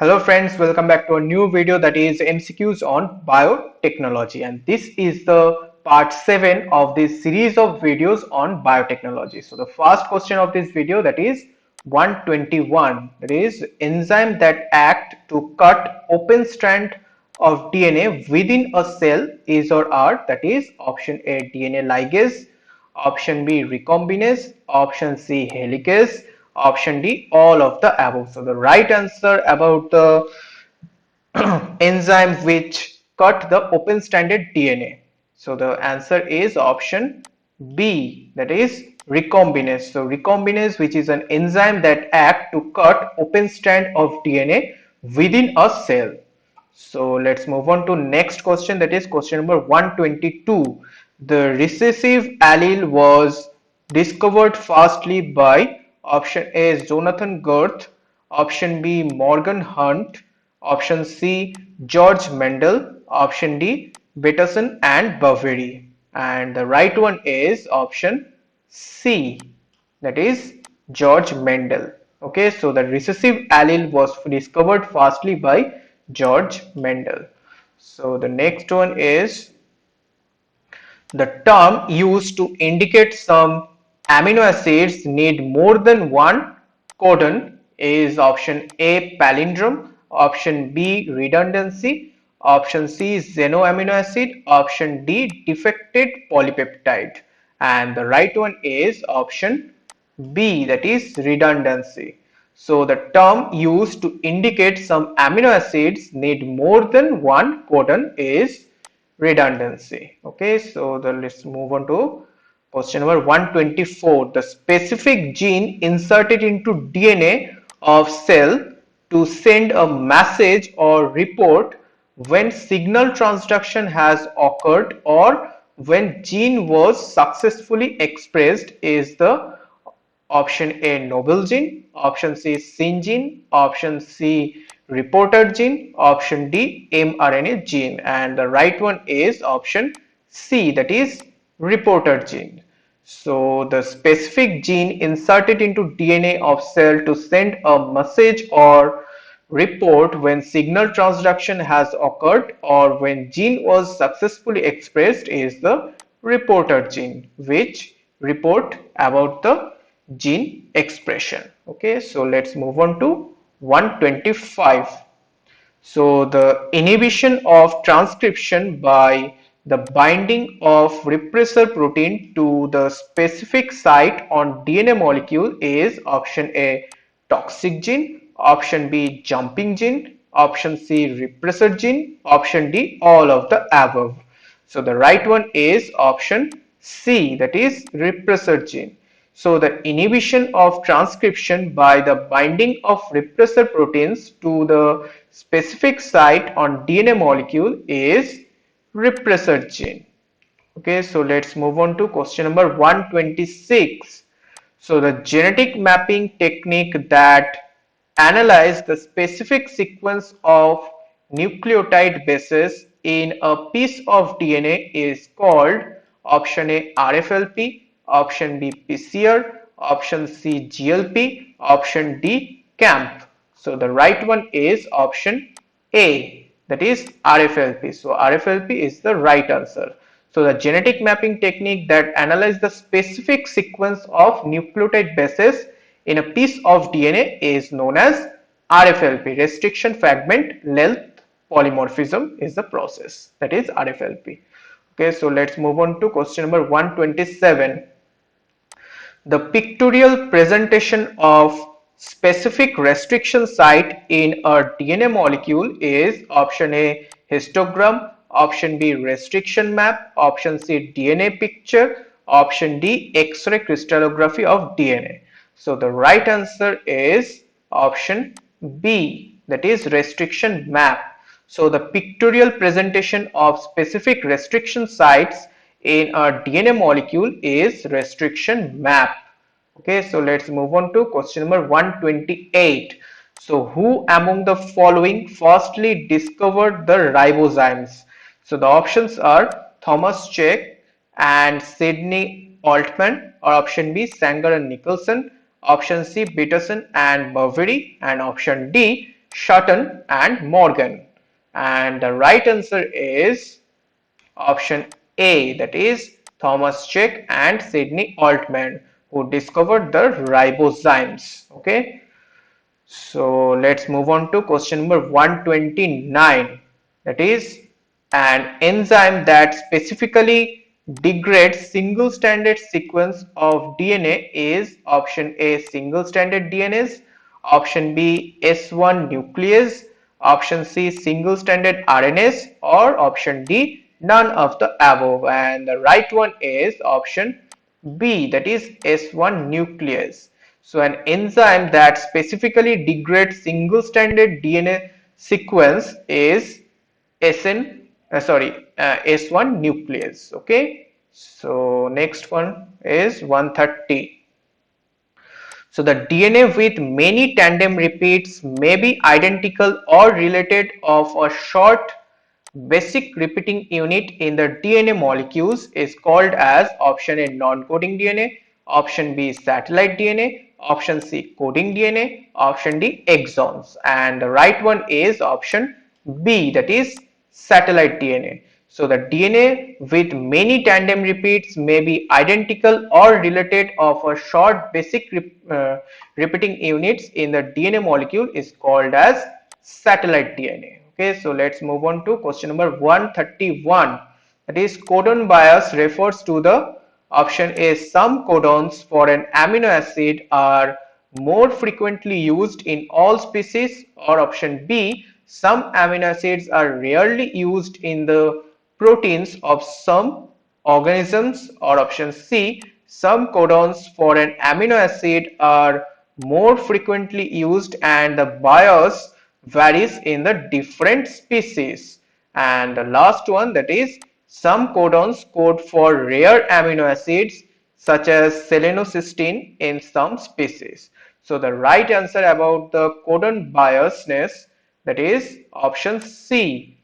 Hello friends, welcome back to a new video that is MCQs on biotechnology, and this is the part 7 of this series of videos on biotechnology. So the first question of this video, that is 121, that is enzyme that act to cut open strand of DNA within a cell is or are, that is option A DNA ligase, option B recombinase, option C helicase, option D all of the above. So the right answer about the enzyme which cut the open stranded DNA. So the answer is option B, that is recombinase. So recombinase, which is an enzyme that act to cut open strand of DNA within a cell. So let's move on to next question, that is question number 122. The recessive allele was discovered firstly by option A is Jonathan Girth, option B Morgan Hunt, option C George Mendel, option D Peterson and Boveri. And the right one is option C, that is George Mendel. Okay, so the recessive allele was discovered firstly by George Mendel. So the next one is the term used to indicate some amino acids need more than one codon is option A palindrome, option B redundancy, option C xenoamino acid, option D defected polypeptide, and the right one is option B, that is redundancy. So the term used to indicate some amino acids need more than one codon is redundancy. Okay, so let's move on to question number 124. The specific gene inserted into DNA of cell to send a message or report when signal transduction has occurred or when gene was successfully expressed is the option A novel gene, option C gene, option C reporter gene, option D mRNA gene, and the right one is option C, that is reporter gene. So the specific gene inserted into DNA of cell to send a message or report when signal transduction has occurred or when gene was successfully expressed is the reporter gene, which report about the gene expression. Okay, so let's move on to 125. So the inhibition of transcription by the binding of repressor protein to the specific site on DNA molecule is option A toxic gene, option B jumping gene, option C repressor gene, option D all of the above. So the right one is option C, that is repressor gene. So the inhibition of transcription by the binding of repressor proteins to the specific site on DNA molecule is repressor gene. Okay, so let's move on to question number 126. So the genetic mapping technique that analyze the specific sequence of nucleotide bases in a piece of DNA is called option A RFLP, option B PCR, option C GLP, option D CAMP. So the right one is option A, that is RFLP. So RFLP is the right answer. So the genetic mapping technique that analyzes the specific sequence of nucleotide bases in a piece of DNA is known as RFLP, restriction fragment length polymorphism is the process, that is RFLP. Okay, so let's move on to question number 127. The pictorial presentation of specific restriction site in a DNA molecule is option A histogram, option B restriction map, option C DNA picture, option D X-ray crystallography of DNA. So the right answer is option B, that is restriction map. So the pictorial presentation of specific restriction sites in a DNA molecule is restriction map. Okay, so let's move on to question number 128. So who among the following firstly discovered the ribozymes? So the options are Thomas Cech and Sidney Altman, or option B Sanger and Nicholson, option C Peterson and Boveri, and option D Sutton and Morgan. And the right answer is option A, that is Thomas Chick and Sidney Altman, who discovered the ribozymes. Okay, so let's move on to question number 129. That is an enzyme that specifically degrades single stranded sequence of DNA is option A single stranded DNAs, option B S1 nuclease, option C single stranded RNAs, or option D none of the above. And the right one is option B, that is S1 nuclease. So an enzyme that specifically degrades single-stranded DNA sequence is S1 nuclease. Okay. So next one is 130. So the DNA with many tandem repeats may be identical or related of a short basic repeating unit in the DNA molecules is called as option A non-coding DNA, option B satellite DNA, option C coding DNA, option D exons, and the right one is option B, that is satellite DNA. So the DNA with many tandem repeats may be identical or related of a short basic repeating units in the DNA molecule is called as satellite DNA. Okay, so let's move on to question number 131. That is codon bias refers to the option A some codons for an amino acid are more frequently used in all species, or option B some amino acids are rarely used in the proteins of some organisms, or option C some codons for an amino acid are more frequently used and the bias varies in the different species. And the last one, that is some codons code for rare amino acids such as selenocysteine in some species. So the right answer about the codon biasness, that is option C,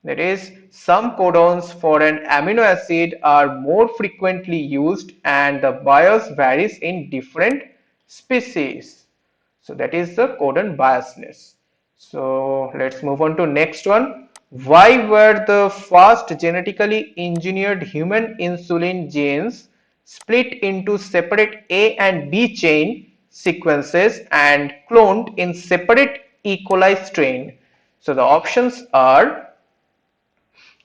that is some codons for an amino acid are more frequently used and the bias varies in different species. So that is the codon biasness. So let's move on to next one. Why were the first genetically engineered human insulin genes split into separate A and B chain sequences and cloned in separate E. coli strain? So the options are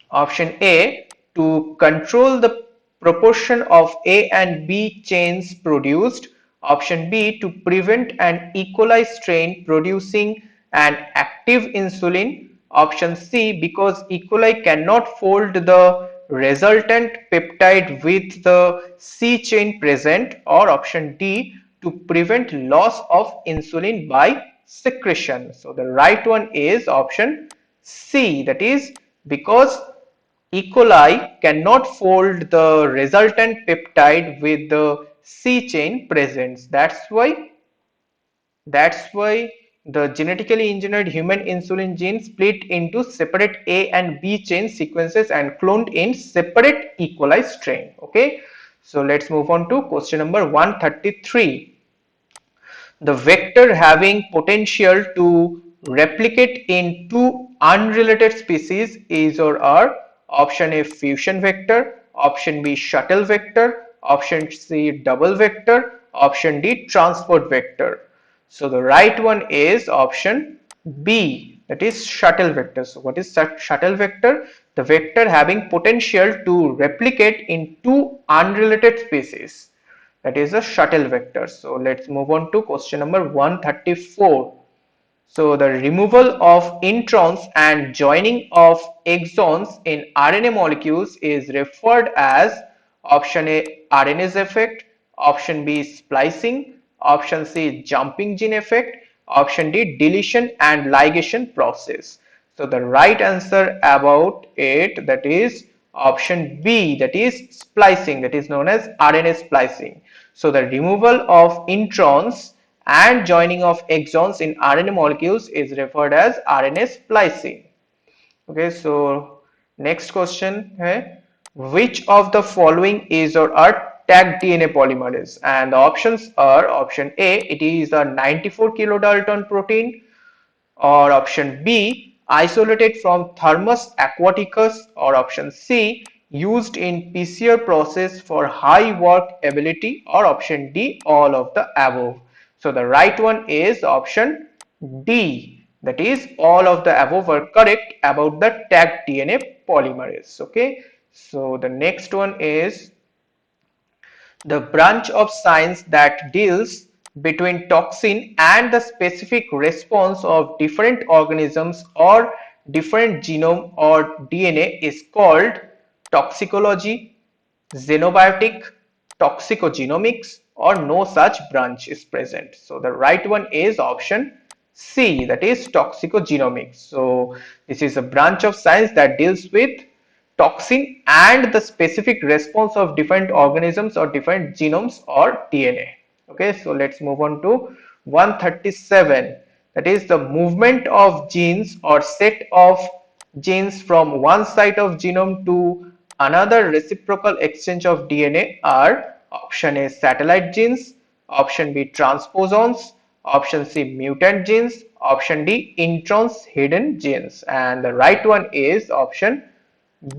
option A, to control the proportion of A and B chains produced. Option B, to prevent an E. coli strain producing an active insulin. Option C, because E. coli cannot fold the resultant peptide with the C chain present. Or option D, to prevent loss of insulin by secretion. So the right one is option C, that is because E. coli cannot fold the resultant peptide with the C chain present. That's why the genetically engineered human insulin gene split into separate A and B chain sequences and cloned in separate E. coli strain. Okay, so let's move on to question number 133. The vector having potential to replicate in two unrelated species is or are option A fusion vector, option B shuttle vector, option C double vector, option D transport vector. So the right one is option B, that is shuttle vector. So what is shuttle vector? The vector having potential to replicate in two unrelated species, that is a shuttle vector. So let's move on to question number 134. So the removal of introns and joining of exons in RNA molecules is referred as option A RNase effect, option B splicing, option C jumping gene effect, option D deletion and ligation process. So the right answer about it, that is option B, that is splicing, that is known as RNA splicing. So the removal of introns and joining of exons in RNA molecules is referred as RNA splicing. Okay, so next question है, which of the following is or are tagged DNA polymerase? And the options are option A, it is a 94 kilodalton protein, or option B, isolated from Thermus aquaticus, or option C, used in PCR process for high work ability, or option D, all of the above. So the right one is option D, that is all of the above are correct about the tagged DNA polymerase. Okay, so the next one is the branch of science that deals between toxin and the specific response of different organisms or different genome or DNA is called toxicology, xenobiotic, toxicogenomics, or no such branch is present. So the right one is option C, that is toxicogenomics. So this is a branch of science that deals with toxin and the specific response of different organisms or different genomes or DNA. Okay, so let's move on to 137, that is the movement of genes or set of genes from one site of genome to another. Reciprocal exchange of DNA are option A satellite genes, option B transposons, option C mutant genes, option D introns hidden genes, and the right one is option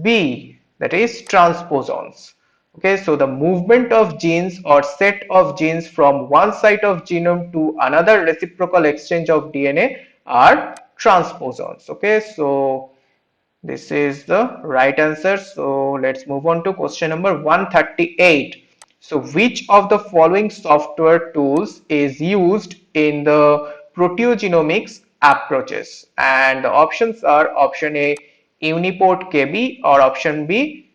B, that is transposons. Okay, so the movement of genes or set of genes from one site of genome to another, reciprocal exchange of DNA are transposons. Okay, so this is the right answer. So let's move on to question number 138. So which of the following software tools is used in the proteogenomics approaches? And the options are option A Uniport KB, or option B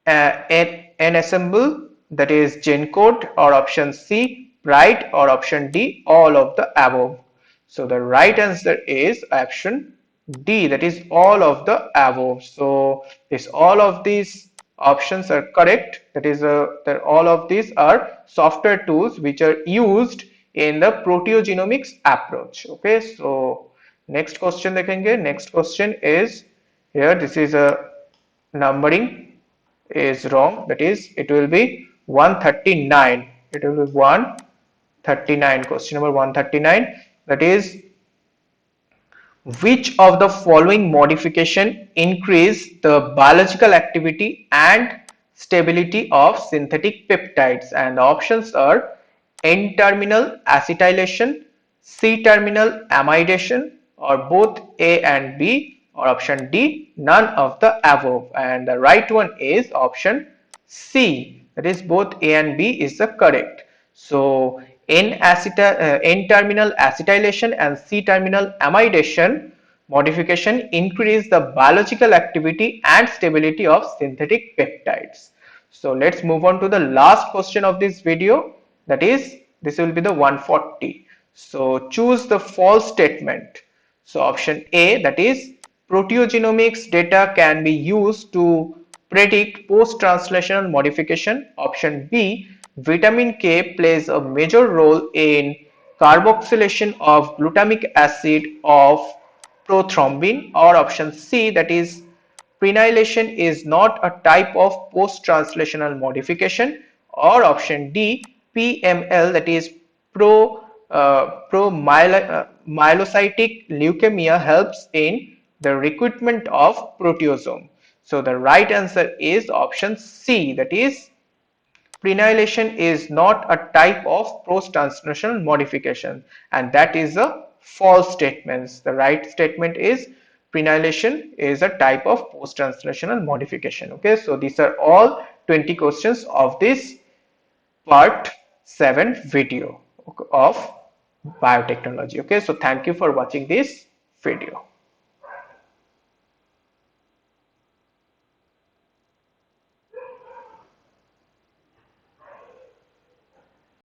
ensemble, that is GenCode, or option C Bright, or option D all of the above. So the right answer is option D, that is all of the above. So this all of these options are correct, that is that all of these are software tools which are used in the proteogenomics approach. Okay, so next question देखेंगे. Next question is here, this is a numbering is wrong, that is it will be 139. It will be 139. Question number 139, that is which of the following modification increase the biological activity and stability of synthetic peptides? And the options are N-terminal acetylation, C-terminal amidation, or both A and B, or option D none of the above. And the right one is option C, that is both A and B is the correct. So N-terminal acetylation and C-terminal amidation modification increase the biological activity and stability of synthetic peptides. So let's move on to the last question of this video, that is this will be the 140. So choose the false statement. So option A, that is proteogenomics data can be used to predict post-translational modification. Option B, vitamin K plays a major role in carboxylation of glutamic acid of prothrombin, or option C, that is prenylation is not a type of post-translational modification, or option D, PML, that is myelocytic leukemia helps in the recruitment of proteasome. So the right answer is option C, that is prenylation is not a type of post-translational modification, and that is a false statement. The right statement is prenylation is a type of post-translational modification. Okay, so these are all 20 questions of this part 7 video of biotechnology. Okay, so thank you for watching this video.